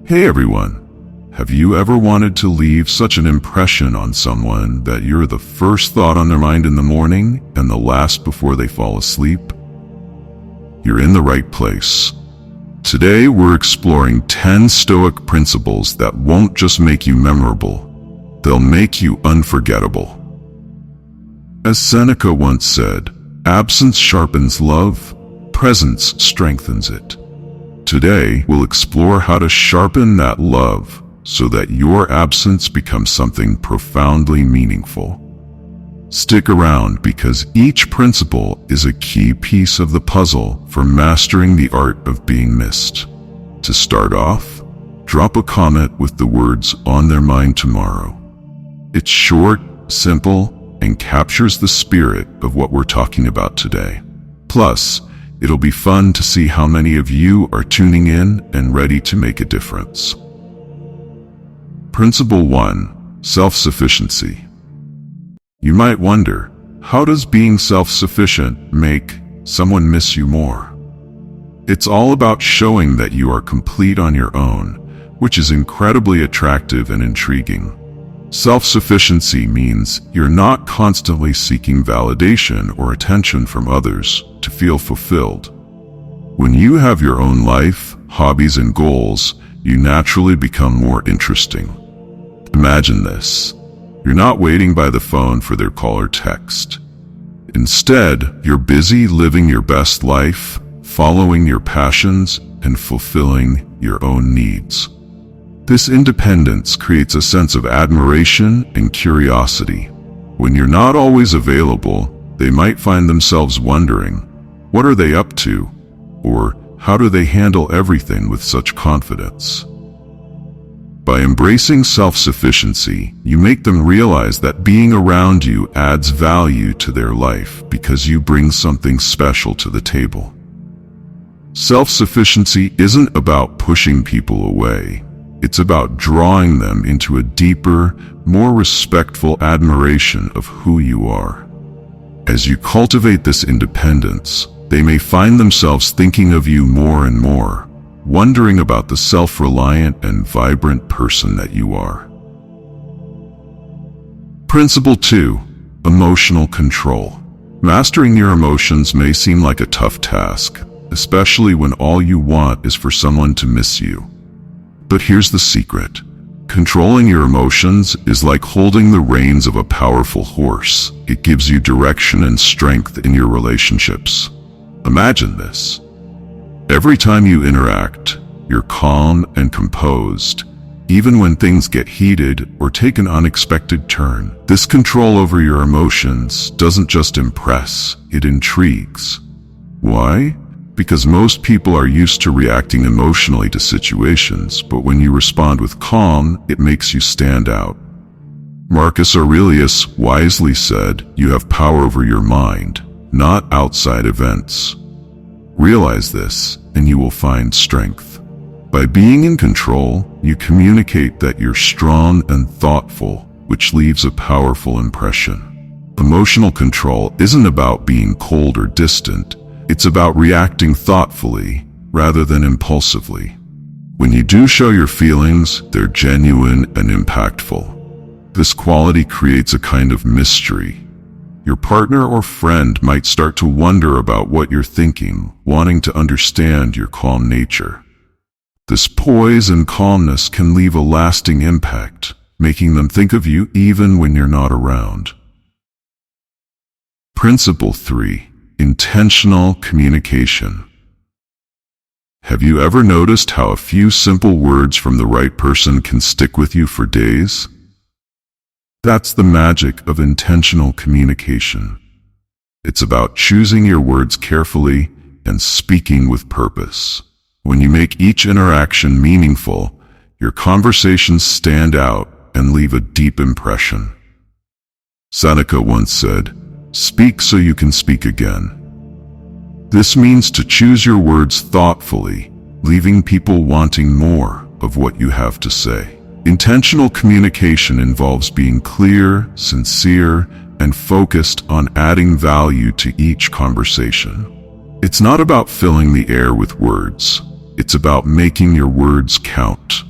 Hey everyone, have you ever wanted to leave such an impression on someone that you're the first thought on their mind in the morning and the last before they fall asleep? You're in the right place. Today we're exploring 10 Stoic principles that won't just make you memorable, they'll make you unforgettable. As Seneca once said, absence sharpens love, presence strengthens it. Today, we'll explore how to sharpen that love so that your absence becomes something profoundly meaningful. Stick around because each principle is a key piece of the puzzle for mastering the art of being missed. To start off, drop a comment with the words "on their mind tomorrow." It's short, simple, and captures the spirit of what we're talking about today. Plus, it'll be fun to see how many of you are tuning in and ready to make a difference. Principle 1. Self-sufficiency. You might wonder, how does being self-sufficient make someone miss you more? It's all about showing that you are complete on your own, which is incredibly attractive and intriguing. Self-sufficiency means you're not constantly seeking validation or attention from others to feel fulfilled. When you have your own life, hobbies, and goals, you naturally become more interesting. Imagine this. You're not waiting by the phone for their call or text. Instead, you're busy living your best life, following your passions, and fulfilling your own needs. This independence creates a sense of admiration and curiosity. When you're not always available, they might find themselves wondering, what are they up to? Or how do they handle everything with such confidence? By embracing self-sufficiency, you make them realize that being around you adds value to their life because you bring something special to the table. Self-sufficiency isn't about pushing people away. It's about drawing them into a deeper, more respectful admiration of who you are. As you cultivate this independence, they may find themselves thinking of you more and more, wondering about the self-reliant and vibrant person that you are. Principle 2. Emotional control. Mastering your emotions may seem like a tough task, especially when all you want is for someone to miss you. But here's the secret. Controlling your emotions is like holding the reins of a powerful horse. It gives you direction and strength in your relationships. Imagine this. Every time you interact, you're calm and composed, even when things get heated or take an unexpected turn. This control over your emotions doesn't just impress, it intrigues. Why? Because most people are used to reacting emotionally to situations, but when you respond with calm, it makes you stand out. Marcus Aurelius wisely said, "You have power over your mind, not outside events." Realize this, and you will find strength. By being in control, you communicate that you're strong and thoughtful, which leaves a powerful impression. Emotional control isn't about being cold or distant. It's about reacting thoughtfully rather than impulsively. When you do show your feelings, they're genuine and impactful. This quality creates a kind of mystery. Your partner or friend might start to wonder about what you're thinking, wanting to understand your calm nature. This poise and calmness can leave a lasting impact, making them think of you even when you're not around. Principle 3. Intentional communication. Have you ever noticed how a few simple words from the right person can stick with you for days? That's the magic of intentional communication. It's about choosing your words carefully and speaking with purpose. When you make each interaction meaningful, your conversations stand out and leave a deep impression. Seneca once said, "Speak so you can speak again." This means to choose your words thoughtfully, leaving people wanting more of what you have to say. Intentional communication involves being clear, sincere, and focused on adding value to each conversation. It's not about filling the air with words. It's about making your words count.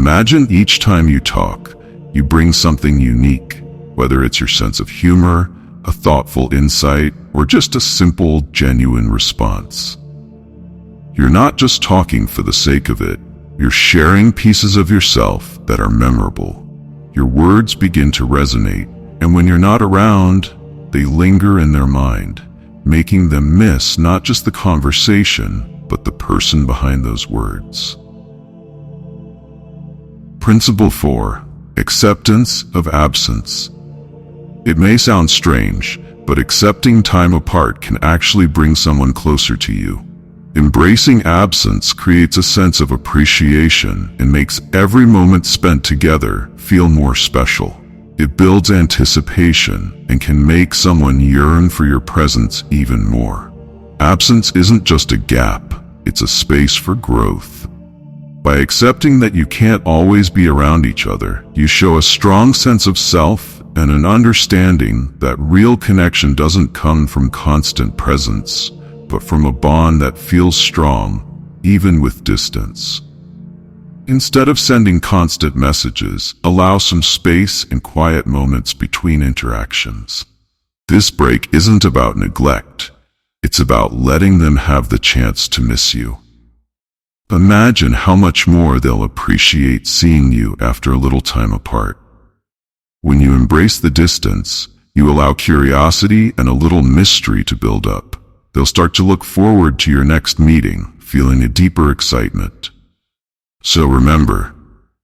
Imagine each time you talk, you bring something unique, whether it's your sense of humor, a thoughtful insight, or just a simple, genuine response. You're not just talking for the sake of it, you're sharing pieces of yourself that are memorable. Your words begin to resonate, and when you're not around, they linger in their mind, making them miss not just the conversation, but the person behind those words. Principle 4. Acceptance of absence. It may sound strange, but accepting time apart can actually bring someone closer to you. Embracing absence creates a sense of appreciation and makes every moment spent together feel more special. It builds anticipation and can make someone yearn for your presence even more. Absence isn't just a gap, it's a space for growth. By accepting that you can't always be around each other, you show a strong sense of self and an understanding that real connection doesn't come from constant presence, but from a bond that feels strong, even with distance. Instead of sending constant messages, allow some space and quiet moments between interactions. This break isn't about neglect, it's about letting them have the chance to miss you. Imagine how much more they'll appreciate seeing you after a little time apart. When you embrace the distance, you allow curiosity and a little mystery to build up. They'll start to look forward to your next meeting, feeling a deeper excitement. So remember,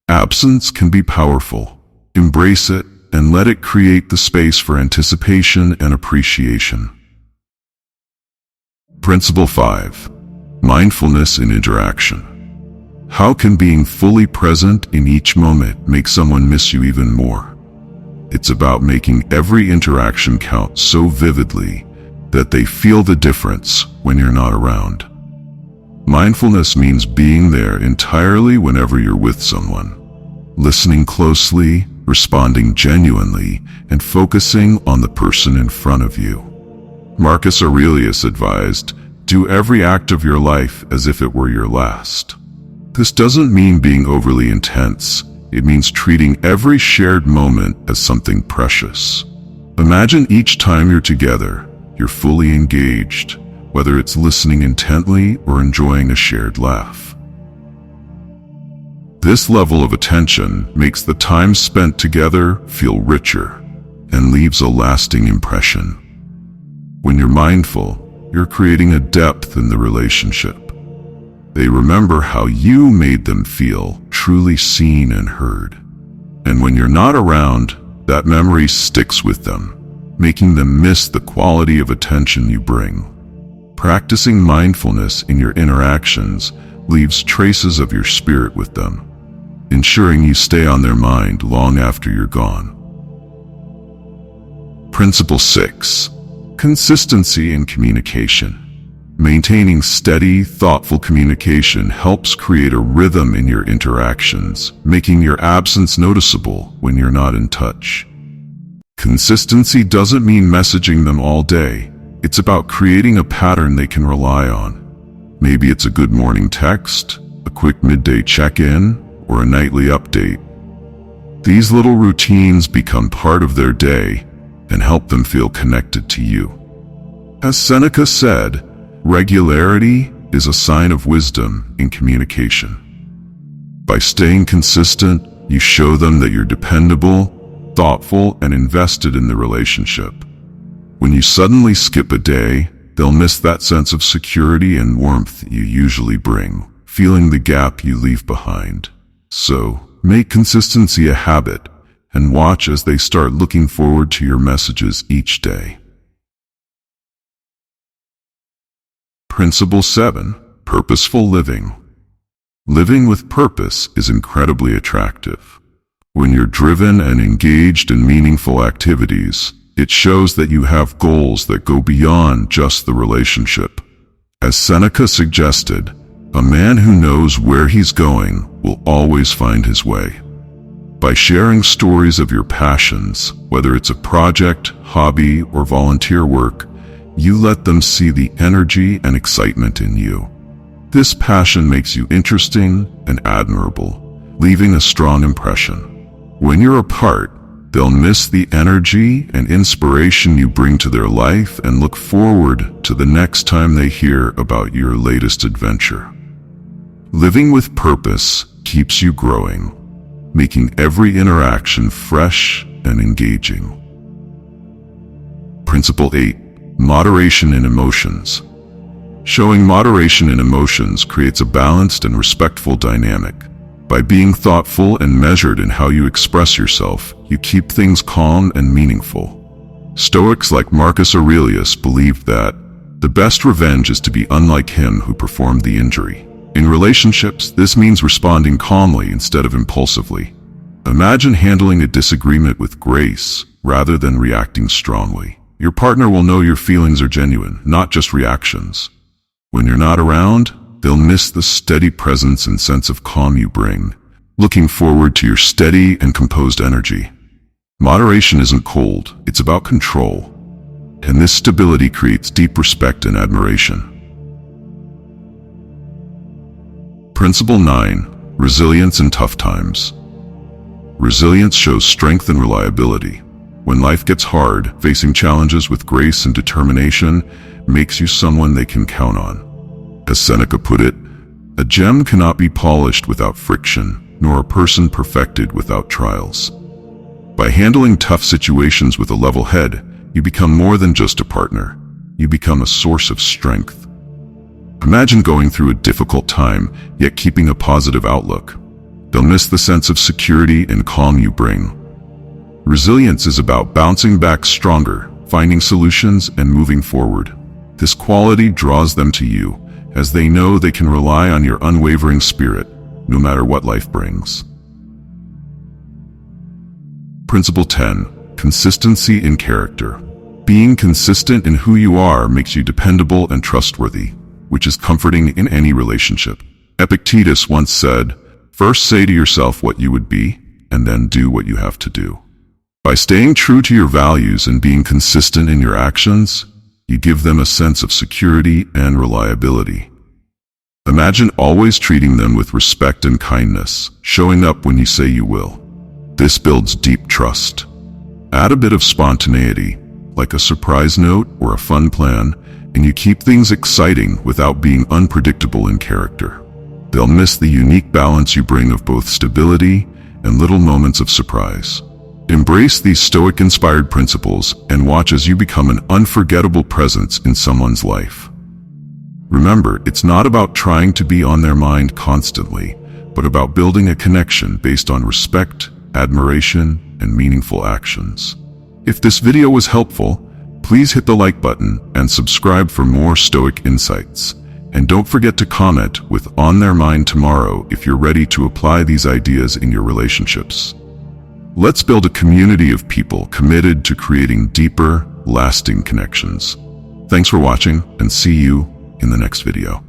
absence can be powerful. Embrace it and let it create the space for anticipation and appreciation. Principle 5. Mindfulness in interaction. How can being fully present in each moment make someone miss you even more? It's about making every interaction count so vividly that they feel the difference when you're not around. Mindfulness means being there entirely whenever you're with someone, listening closely, responding genuinely, and focusing on the person in front of you. Marcus Aurelius advised, "Do every act of your life as if it were your last." This doesn't mean being overly intense. It means treating every shared moment as something precious. Imagine each time you're together, you're fully engaged, whether it's listening intently or enjoying a shared laugh. This level of attention makes the time spent together feel richer and leaves a lasting impression. When you're mindful, you're creating a depth in the relationship. They remember how you made them feel truly seen and heard. And when you're not around, that memory sticks with them, making them miss the quality of attention you bring. Practicing mindfulness in your interactions leaves traces of your spirit with them, ensuring you stay on their mind long after you're gone. Principle 6. Consistency in communication. Maintaining steady, thoughtful communication helps create a rhythm in your interactions, making your absence noticeable when you're not in touch. Consistency doesn't mean messaging them all day. It's about creating a pattern they can rely on. Maybe it's a good morning text, a quick midday check-in, or a nightly update. These little routines become part of their day and help them feel connected to you. As Seneca said, regularity is a sign of wisdom in communication. By staying consistent, you show them that you're dependable, thoughtful, and invested in the relationship. When you suddenly skip a day, they'll miss that sense of security and warmth you usually bring, feeling the gap you leave behind. So, make consistency a habit and watch as they start looking forward to your messages each day. Principle 7. Purposeful living. Living with purpose is incredibly attractive. When you're driven and engaged in meaningful activities, it shows that you have goals that go beyond just the relationship. As Seneca suggested, a man who knows where he's going will always find his way. By sharing stories of your passions, whether it's a project, hobby, or volunteer work, you let them see the energy and excitement in you. This passion makes you interesting and admirable, leaving a strong impression. When you're apart, they'll miss the energy and inspiration you bring to their life and look forward to the next time they hear about your latest adventure. Living with purpose keeps you growing, making every interaction fresh and engaging. Principle 8. Moderation in emotions. Showing moderation in emotions creates a balanced and respectful dynamic. By being thoughtful and measured in how you express yourself, you keep things calm and meaningful. Stoics like Marcus Aurelius believed that the best revenge is to be unlike him who performed the injury. In relationships, this means responding calmly instead of impulsively. Imagine handling a disagreement with grace rather than reacting strongly. Your partner will know your feelings are genuine, not just reactions. When you're not around, they'll miss the steady presence and sense of calm you bring, looking forward to your steady and composed energy. Moderation isn't cold, it's about control. And this stability creates deep respect and admiration. Principle 9. Resilience in tough times. Resilience shows strength and reliability. When life gets hard, facing challenges with grace and determination makes you someone they can count on. As Seneca put it, a gem cannot be polished without friction, nor a person perfected without trials. By handling tough situations with a level head, you become more than just a partner. You become a source of strength. Imagine going through a difficult time, yet keeping a positive outlook. They'll miss the sense of security and calm you bring. Resilience is about bouncing back stronger, finding solutions, and moving forward. This quality draws them to you, as they know they can rely on your unwavering spirit, no matter what life brings. Principle 10. Consistency in character. Being consistent in who you are makes you dependable and trustworthy, which is comforting in any relationship. Epictetus once said, "First say to yourself what you would be, and then do what you have to do." By staying true to your values and being consistent in your actions, you give them a sense of security and reliability. Imagine always treating them with respect and kindness, showing up when you say you will. This builds deep trust. Add a bit of spontaneity, like a surprise note or a fun plan, and you keep things exciting without being unpredictable in character. They'll miss the unique balance you bring of both stability and little moments of surprise. Embrace these Stoic-inspired principles and watch as you become an unforgettable presence in someone's life. Remember, it's not about trying to be on their mind constantly, but about building a connection based on respect, admiration, and meaningful actions. If this video was helpful, please hit the like button and subscribe for more Stoic insights. And don't forget to comment with "on their mind" tomorrow if you're ready to apply these ideas in your relationships. Let's build a community of people committed to creating deeper, lasting connections. Thanks for watching, and see you in the next video.